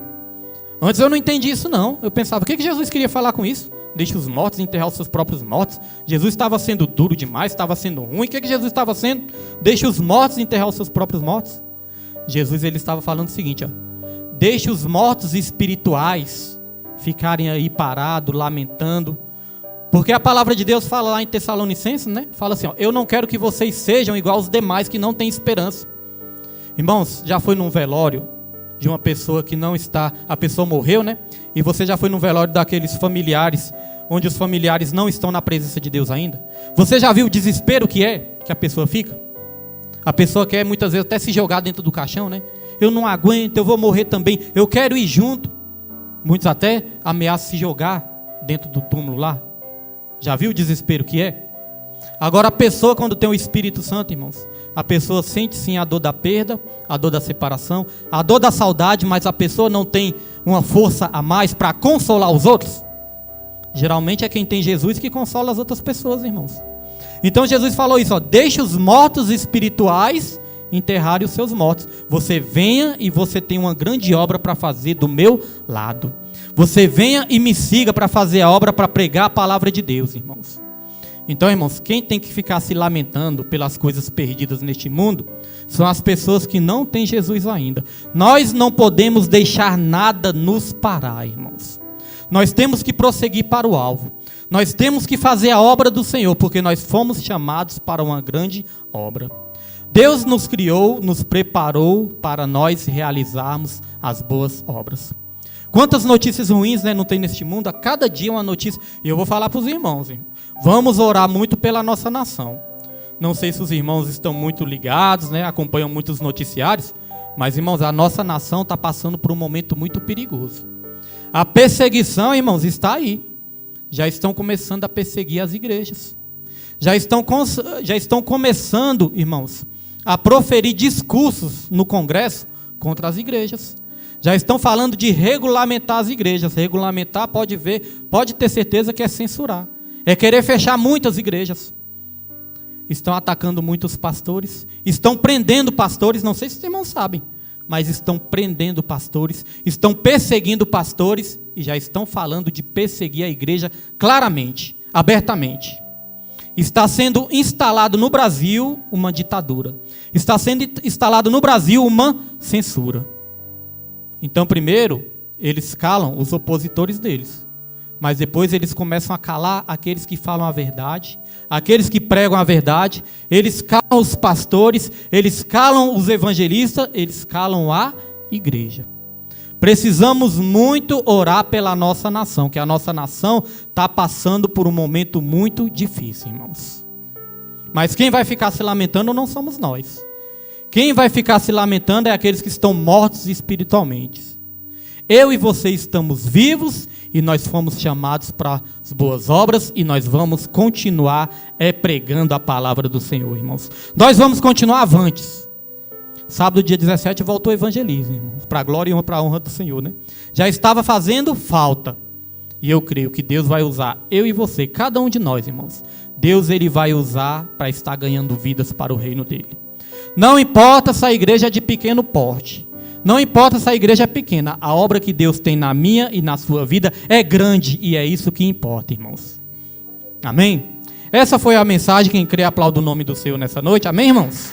Antes eu não entendi isso não, eu pensava, o que Jesus queria falar com isso? Deixe os mortos enterrar os seus próprios mortos. Jesus estava sendo duro demais, estava sendo ruim. O que Jesus estava sendo? Deixe os mortos enterrar os seus próprios mortos. Jesus, ele estava falando o seguinte, ó: deixe os mortos espirituais ficarem aí parados, lamentando. Porque a palavra de Deus fala lá em Tessalonicenses, né? Fala assim, ó: eu não quero que vocês sejam igual aos demais que não têm esperança. Irmãos, já foi num velório de uma pessoa que não está, a pessoa morreu, né? E você já foi num velório daqueles familiares, onde os familiares não estão na presença de Deus ainda? Você já viu o desespero que a pessoa fica? A pessoa quer muitas vezes até se jogar dentro do caixão, né? Eu não aguento, eu vou morrer também, eu quero ir junto. Muitos até ameaçam se jogar dentro do túmulo lá. Já viu o desespero que é? Agora a pessoa, quando tem o Espírito Santo, irmãos, a pessoa sente sim a dor da perda, a dor da separação, a dor da saudade, mas a pessoa não tem uma força a mais para consolar os outros. Geralmente é quem tem Jesus que consola as outras pessoas, irmãos. Então Jesus falou isso, ó: deixe os mortos espirituais enterrarem os seus mortos. Você venha e você tem uma grande obra para fazer do meu lado. Você venha e me siga para fazer a obra, para pregar a palavra de Deus, irmãos. Então, irmãos, quem tem que ficar se lamentando pelas coisas perdidas neste mundo são as pessoas que não têm Jesus ainda. Nós não podemos deixar nada nos parar, irmãos. Nós temos que prosseguir para o alvo. Nós temos que fazer a obra do Senhor, porque nós fomos chamados para uma grande obra. Deus nos criou, nos preparou para nós realizarmos as boas obras. Quantas notícias ruins, né, não tem neste mundo? A cada dia uma notícia. E eu vou falar para os irmãos, hein? Vamos orar muito pela nossa nação. Não sei se os irmãos estão muito ligados, né, acompanham muitos noticiários, mas, irmãos, a nossa nação está passando por um momento muito perigoso. A perseguição, irmãos, está aí. Já estão começando a perseguir as igrejas. Já estão começando, irmãos, a proferir discursos no Congresso contra as igrejas. Já estão falando de regulamentar as igrejas. Regulamentar, pode ter certeza que é censurar. É querer fechar muitas igrejas. Estão atacando muitos pastores. Estão prendendo pastores. Não sei se os irmãos sabem, mas estão prendendo pastores. Estão perseguindo pastores. E já estão falando de perseguir a igreja claramente, abertamente. Está sendo instalado no Brasil uma ditadura. Está sendo instalado no Brasil uma censura. Então, primeiro, eles calam os opositores deles. Mas depois eles começam a calar aqueles que falam a verdade, aqueles que pregam a verdade. Eles calam os pastores, eles calam os evangelistas, eles calam a igreja. Precisamos muito orar pela nossa nação, que a nossa nação está passando por um momento muito difícil, irmãos. Mas quem vai ficar se lamentando não somos nós. Quem vai ficar se lamentando é aqueles que estão mortos espiritualmente. Eu e você estamos vivos e nós fomos chamados para as boas obras e nós vamos continuar pregando a palavra do Senhor, irmãos. Nós vamos continuar avantes. Sábado, dia 17, voltou o evangelismo, irmãos, para a glória e para a honra do Senhor, né? Já estava fazendo falta. E eu creio que Deus vai usar eu e você, cada um de nós, irmãos. Deus, Ele vai usar para estar ganhando vidas para o reino dEle. Não importa se a igreja é de pequeno porte. Não importa se a igreja é pequena. A obra que Deus tem na minha e na sua vida é grande. E é isso que importa, irmãos. Amém? Essa foi a mensagem. Quem crê, aplauda o nome do Senhor nessa noite. Amém, irmãos?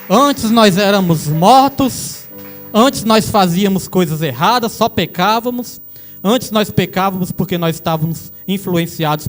Antes nós éramos mortos. Antes nós fazíamos coisas erradas, só pecávamos. Antes nós pecávamos porque nós estávamos influenciados